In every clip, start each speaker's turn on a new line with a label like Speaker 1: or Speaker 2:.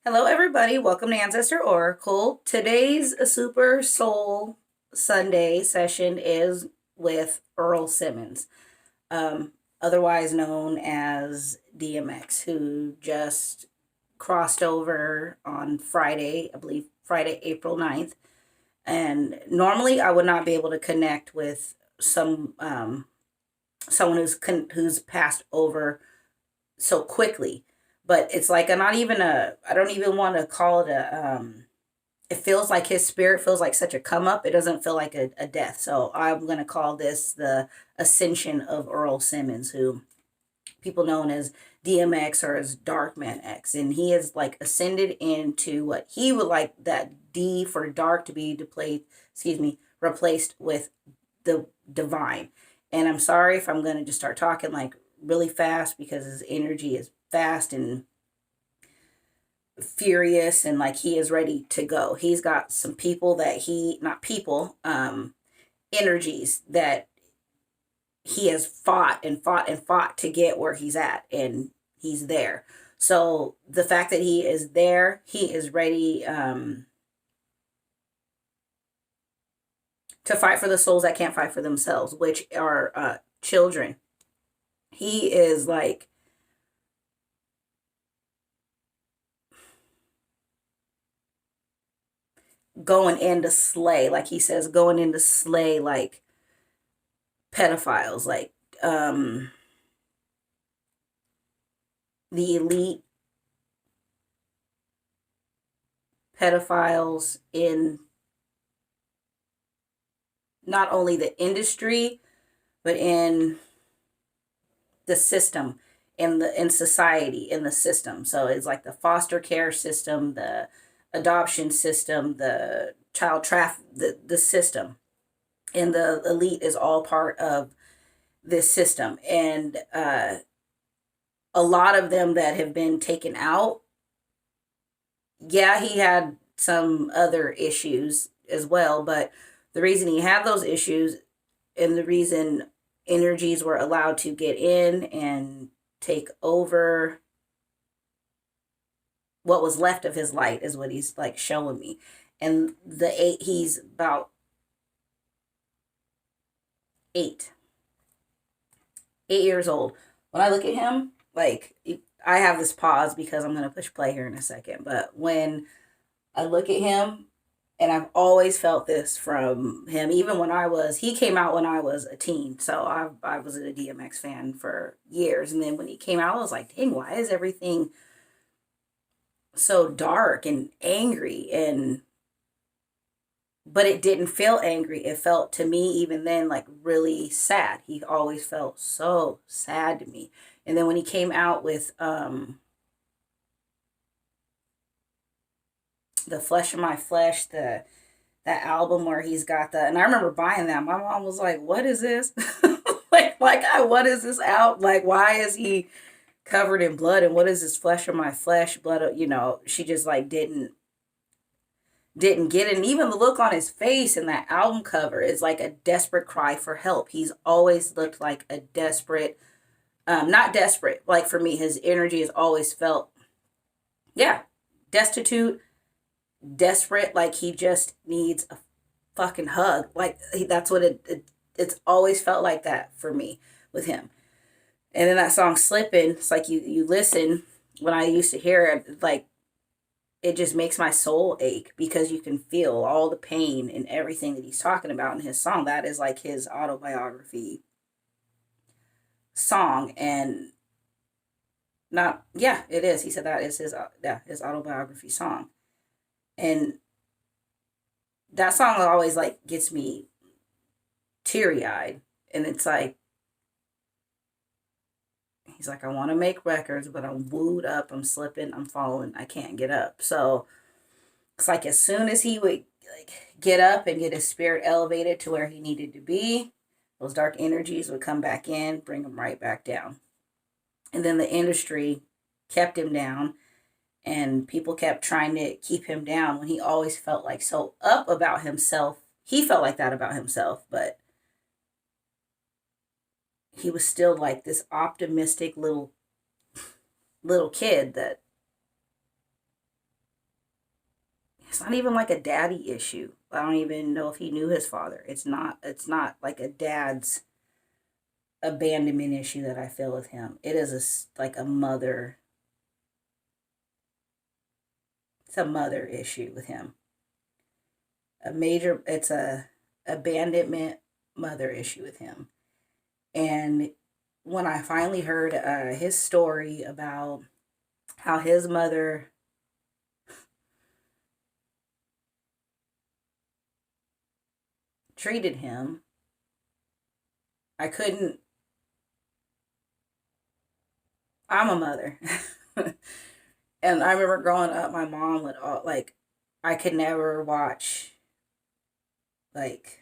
Speaker 1: Hello, everybody. Welcome to Ancestor Oracle. Today's Super Soul Sunday session is with Earl Simmons, otherwise known as DMX, who just crossed over on Friday, I believe Friday, April 9th. And normally I would not be able to connect with someone who's passed over so quickly, but it's like a not even a I don't even want to call it it feels like his spirit feels like such a come up. It doesn't feel like a death. So I'm going to call this the ascension of Earl Simmons, who people known as DMX or as Darkman X. And he has like ascended into what he would like that D for dark to be replaced with the divine. And I'm sorry if I'm going to just start talking like really fast because his energy is fast and furious, and like he is ready to go. He's got some people that he not people energies that he has fought and fought and fought to get where he's at, and he's there. So the fact that he is there, he is ready to fight for the souls that can't fight for themselves, which are children. He is like going into slay, like he says, going into slay like pedophiles, like the elite pedophiles in not only the industry but in the system, in society, in the system. So it's like the foster care system, the adoption system, the child traffic, the system, and the elite is all part of this system. And a lot of them that have been taken out, yeah, he had some other issues as well, but the reason he had those issues and the reason energies were allowed to get in and take over what was left of his light is what he's like showing me. And he's about eight 8 years old. When I look at him, like, I have this pause because I'm going to push play here in a second, but when I look at him, and I've always felt this from him, even when he came out when I was a teen. So I was a DMX fan for years. And then when he came out, I was like, dang, why is everything so dark and angry? But it didn't feel angry. It felt to me, even then, like really sad. He always felt so sad to me. And then when he came out with the Flesh of My Flesh, that album where he's got and I remember buying that. My mom was like, "What is this? What is this out? Like, why is he covered in blood? And what is this Flesh of My Flesh? Blood of, she just like didn't get it. And even the look on his face in that album cover is like a desperate cry for help. He's always looked like a desperate, not desperate. Like for me, his energy has always felt, yeah, destitute, desperate, like he just needs a fucking hug. Like that's what it's always felt like that for me with him. And then that song Slippin', it's like you listen, when I used to hear it, like it just makes my soul ache because you can feel all the pain and everything that he's talking about in his song. That is like his autobiography song. And not, yeah, it is. He said that is his autobiography song. And that song always like gets me teary eyed. And it's like, he's like, I want to make records, but I'm wooed up, I'm slipping, I'm falling, I can't get up. So it's like as soon as he would like get up and get his spirit elevated to where he needed to be, those dark energies would come back in, bring him right back down. And then the industry kept him down, and people kept trying to keep him down when he always felt like so up about himself. He felt like that about himself, but he was still like this optimistic little kid that it's not even like a daddy issue. I don't even know if he knew his father. It's not like a dad's abandonment issue that I feel with him. It is like a mother. It's a mother issue with him. It's a abandonment mother issue with him. And when I finally heard his story about how his mother treated him, I couldn't. I'm a mother. And I remember growing up, my mom would like, I could never watch, like,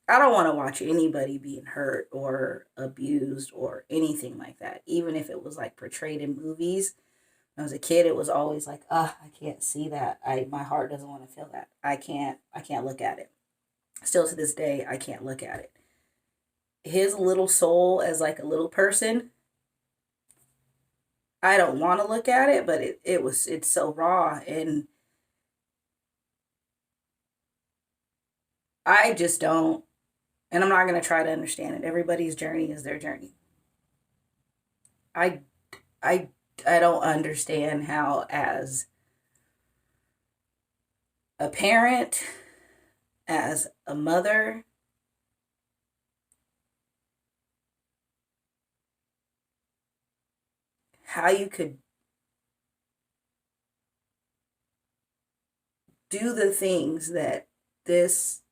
Speaker 1: I don't want to watch anybody being hurt or abused or anything like that. Even if it was like portrayed in movies. When I was a kid, it was always like, I can't see that. My heart doesn't want to feel that. I can't look at it. Still to this day, I can't look at it. His little soul as like a little person, I don't want to look at it, but it's so raw, and I just don't, and I'm not going to try to understand it. Everybody's journey is their journey. I I I don't understand how, as a parent, as a mother, how you could do the things that this,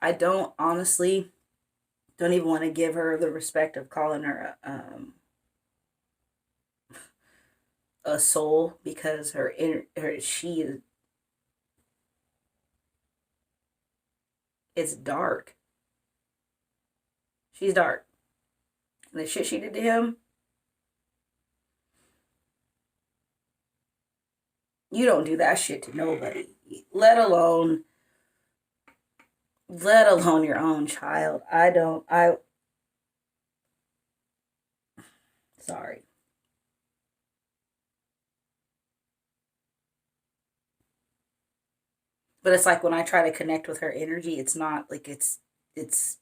Speaker 1: I don't honestly, don't even want to give her the respect of calling her a soul, because she is, it's dark. She's dark. And the shit she did to him, you don't do that shit to nobody. Let alone your own child. Sorry. But it's like when I try to connect with her energy, it's not like it's it's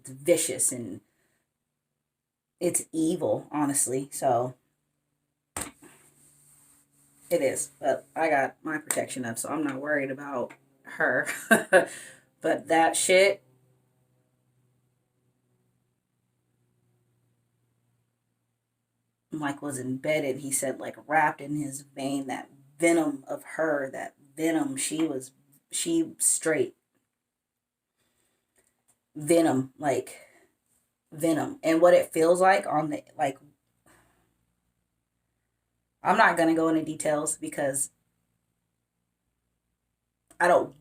Speaker 1: vicious and it's evil, honestly. So it is. But I got my protection up, so I'm not worried about her. But that shit, like, was embedded, he said, like, wrapped in his vein, that venom of her, that venom, she straight venom, like venom. And what it feels like on the, like, I'm not gonna go into details because I don't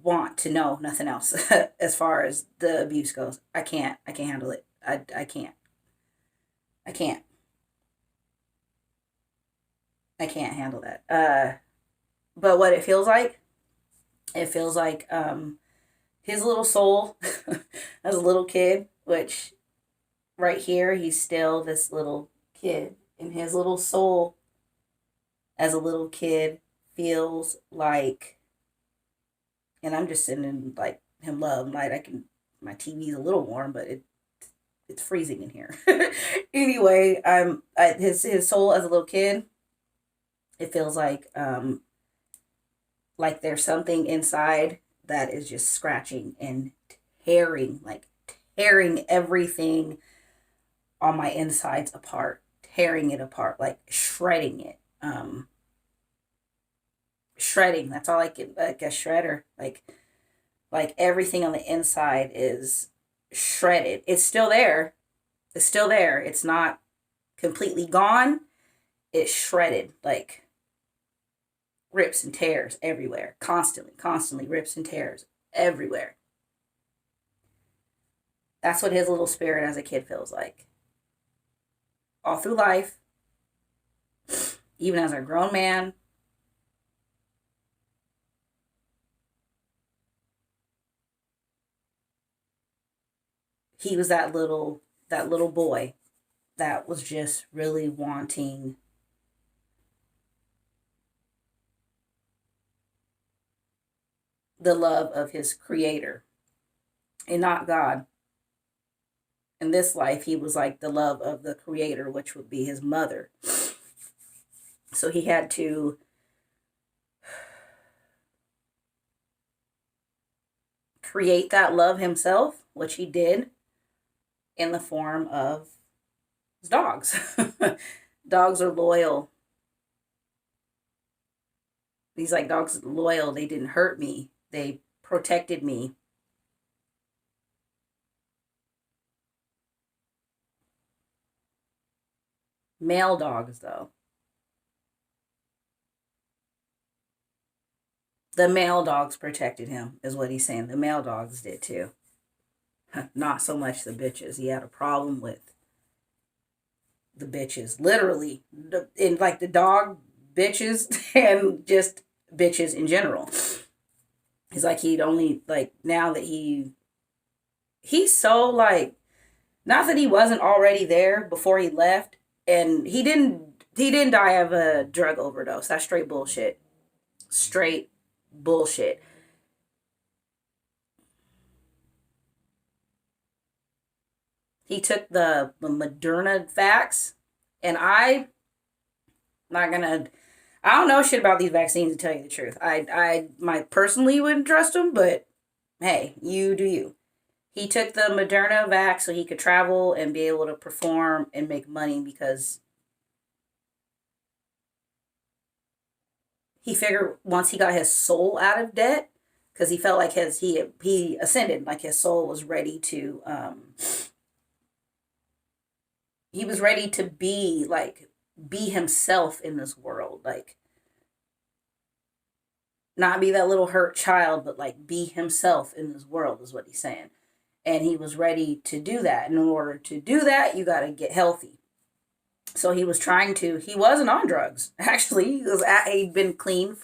Speaker 1: want to know nothing else as far as the abuse goes. I can't handle it. I can't. I can't. I can't handle that. But what it feels like his little soul as a little kid, which right here he's still this little kid, and his little soul as a little kid feels like, and I'm just sending like him love. Like, I can, my TV's a little warm, but it's freezing in here. Anyway, his soul as a little kid, it feels like there's something inside that is just scratching and tearing, like tearing everything on my insides apart, tearing it apart, like shredding it. Shredding. That's all I can, like a shredder. Like everything on the inside is shredded. It's still there. It's still there. It's not completely gone. It's shredded. Like rips and tears everywhere. Constantly rips and tears everywhere. That's what his little spirit as a kid feels like. All through life, even as a grown man, he was that little boy, that was just really wanting the love of his creator and not God. In this life, he was like the love of the creator, which would be his mother. So he had to create that love himself, which he did in the form of his dogs. Dogs are loyal. He's like, dogs are loyal. They didn't hurt me. They protected me. Male dogs, though. The male dogs protected him, is what he's saying. The male dogs did too. Not so much the bitches. He had a problem with the bitches. Literally. In like the dog bitches and just bitches in general. He's like, he'd only, like, now that he's so, like, not that he wasn't already there before he left, and he didn't die of a drug overdose. That's straight bullshit. Straight bullshit. He took the Moderna vax, and I don't know shit about these vaccines, to tell you the truth. I might personally wouldn't trust them, but hey, you do you. He took the Moderna vax so he could travel and be able to perform and make money, because he figured once he got his soul out of debt, because he felt like he ascended, like his soul was ready to he was ready to be himself in this world, like not be that little hurt child, but like be himself in this world, is what he's saying. And he was ready to do that. And in order to do that, you got to get healthy. So he wasn't on drugs. Actually, he'd been clean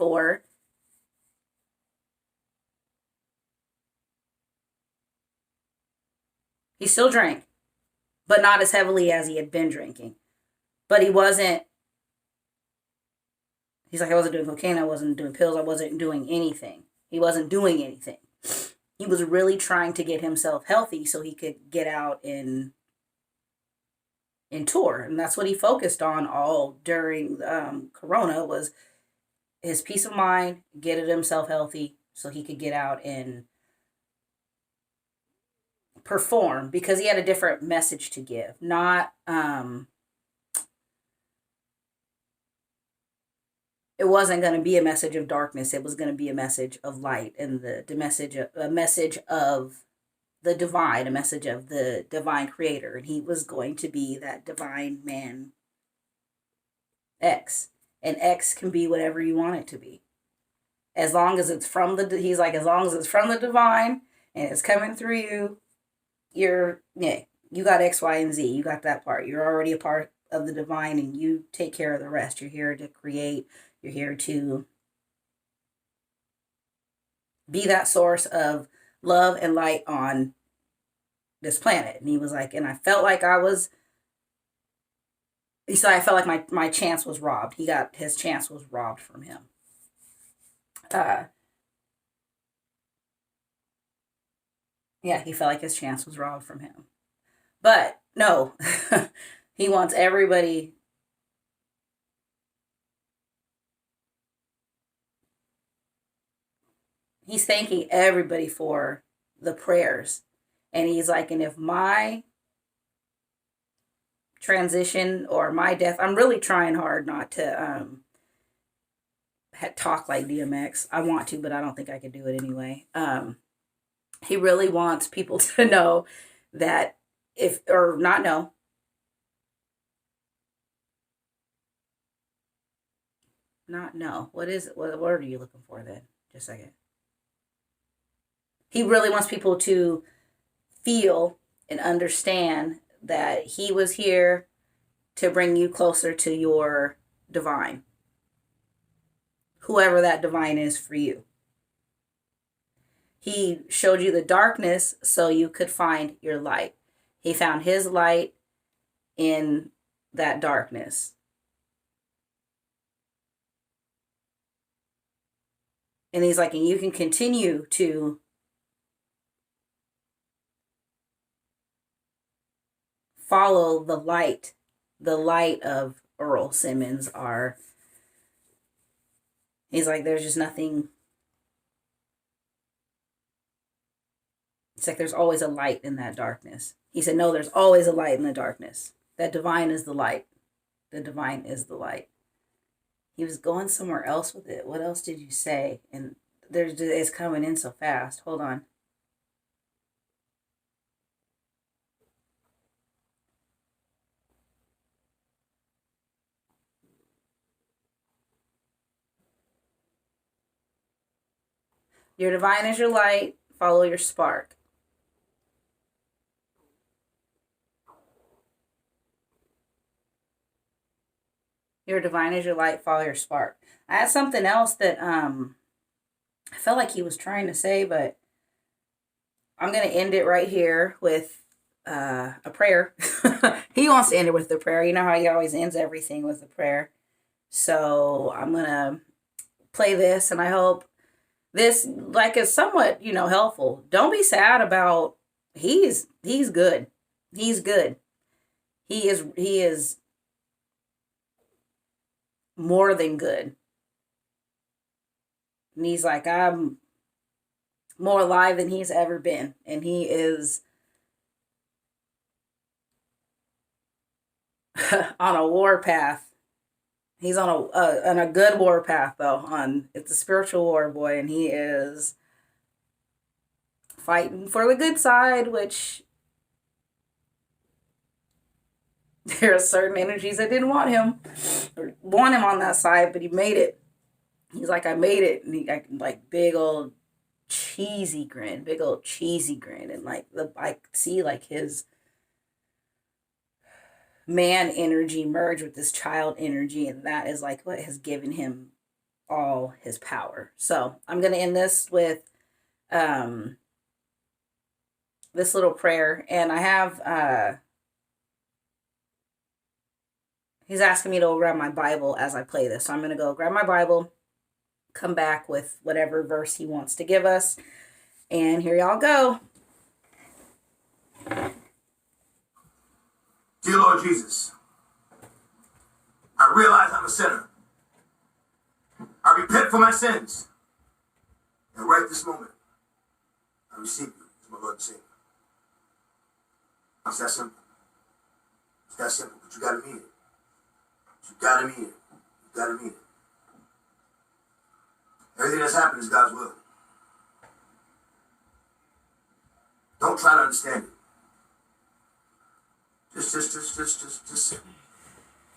Speaker 1: he still drank, but not as heavily as he had been drinking. But he's like, I wasn't doing cocaine, I wasn't doing pills, I wasn't doing anything. He wasn't doing anything. He was really trying to get himself healthy so he could get out and tour. And that's what he focused on all during Corona, was his peace of mind, getting himself healthy so he could get out and perform, because he had a different message to give. Not it wasn't going to be a message of darkness. It was going to be a message of light, and a message of the divine, a message of the divine creator. And he was going to be that divine man X. And X can be whatever you want it to be. As long as it's from he's like, as long as it's from the divine and it's coming through you, you got X, Y, and Z. You got that part. You're already a part of the divine, and you take care of the rest. You're here to create. You're here to be that source of love and light on this planet. And he was like, and I felt like he said, I felt like my chance was robbed. His chance was robbed from him. Yeah, he felt like his chance was robbed from him. But no, he wants everybody. He's thanking everybody for the prayers. And he's like, and if my transition or my death, I'm really trying hard not to talk like DMX. I want to, but I don't think I could do it anyway. He really wants people to know that what is it? What word are you looking for then? Just a second. He really wants people to feel and understand that he was here to bring you closer to your divine, whoever that divine is for you. He showed you the darkness so you could find your light. He found his light in that darkness. And he's like, and you can continue to follow the light of Earl Simmons. He's like, there's just nothing. It's like there's always a light in that darkness. He said, no, there's always a light in the darkness. That divine is the light. The divine is the light. He was going somewhere else with it. What else did you say? And it's coming in so fast. Hold on. Your divine is your light. Follow your spark. Your divine is your light. Follow your spark. I had something else that I felt like he was trying to say, but I'm going to end it right here with a prayer. He wants to end it with the prayer. You know how he always ends everything with a prayer. So I'm going to play this, and I hope this like is somewhat, helpful. Don't be sad about he's good. He's good. He is more than good. And he's like, I'm more alive than he's ever been. And he is on a war path. He's on a good war path, though. It's a spiritual war, boy. And he is fighting for the good side, which there are certain energies that didn't want him on that side, but he made it. He's like, I made it. And he like big old cheesy grin. And like I see like his man energy merge with this child energy, and that is like what has given him all his power. So I'm gonna end this with this little prayer, and I have he's asking me to go grab my Bible as I play this. So I'm gonna go grab my Bible, come back with whatever verse he wants to give us, and here y'all go.
Speaker 2: Dear Lord Jesus, I realize I'm a sinner. I repent for my sins. And right this moment, I receive you as my Lord and Savior. It's that simple. It's that simple, but you gotta mean it. You gotta mean it. You gotta mean it. Everything that's happened is God's will. Don't try to understand it. Just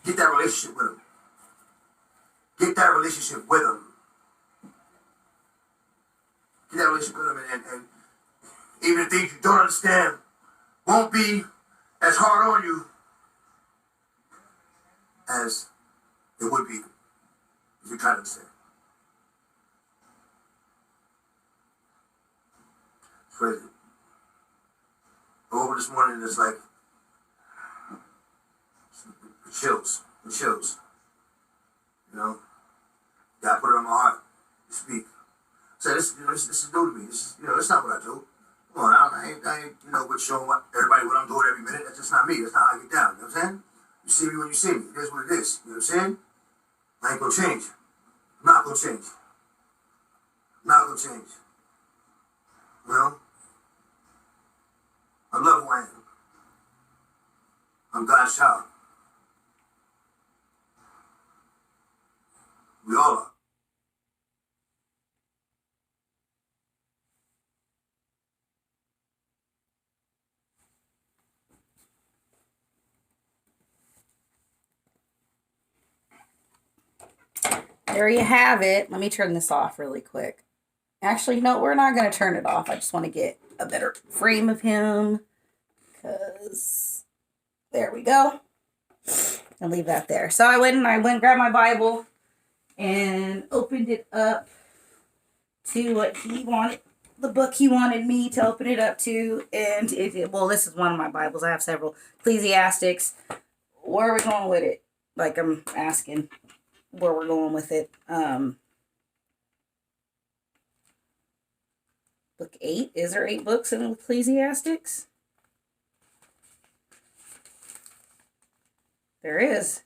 Speaker 2: get that relationship with him. Get that relationship with him. Get that relationship with him, and even the things you don't understand won't be as hard on you as it would be if you try to understand. It's crazy. I woke up this morning and it's like chills. God put it on my heart to speak. So this is new to me. This it's not what I do. Come on, I ain't with showing everybody what I'm doing every minute. That's just not me. That's not how I get down. You know what I'm saying? You see me when you see me. It is what it is. You know what I'm saying? I ain't gonna change. I'm not gonna change. Well, I love who I am. I'm God's child. We all are.
Speaker 1: There you have it. Let me turn this off really quick. Actually, no, we're not going to turn it off. I just want to get a better frame of him. Because there we go. I'll leave that there. So I went and grabbed my Bible and opened it up to what he wanted, the book he wanted me to open it up to. And this is one of my Bibles. I have several. Ecclesiastics. where are we going with it? Like I'm asking where we're going with it. Book 8. Is there 8 books in Ecclesiastics? There is.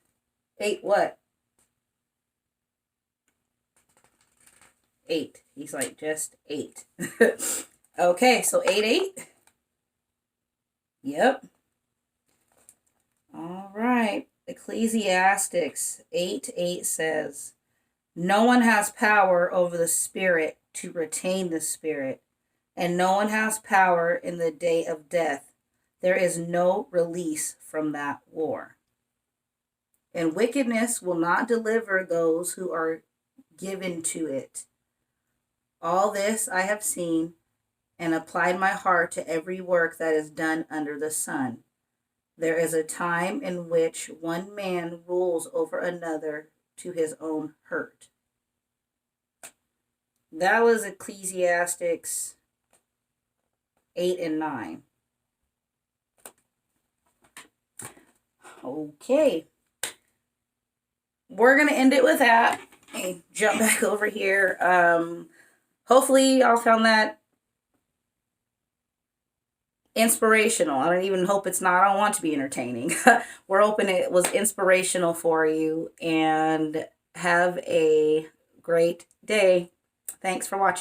Speaker 1: 8 what? 8. He's like, just 8. Okay, so 8. Yep. All right. Ecclesiastics 8:8 says, no one has power over the spirit to retain the spirit, and no one has power in the day of death. There is no release from that war. And wickedness will not deliver those who are given to it. All this I have seen and applied my heart to every work that is done under the sun. There is a time in which one man rules over another to his own hurt. That was Ecclesiastics 8 and 9. Okay. We're going to end it with that. Hey, jump back over here. Hopefully y'all found that inspirational. I don't even hope it's not. I don't want to be entertaining. We're hoping it was inspirational for you, and have a great day. Thanks for watching.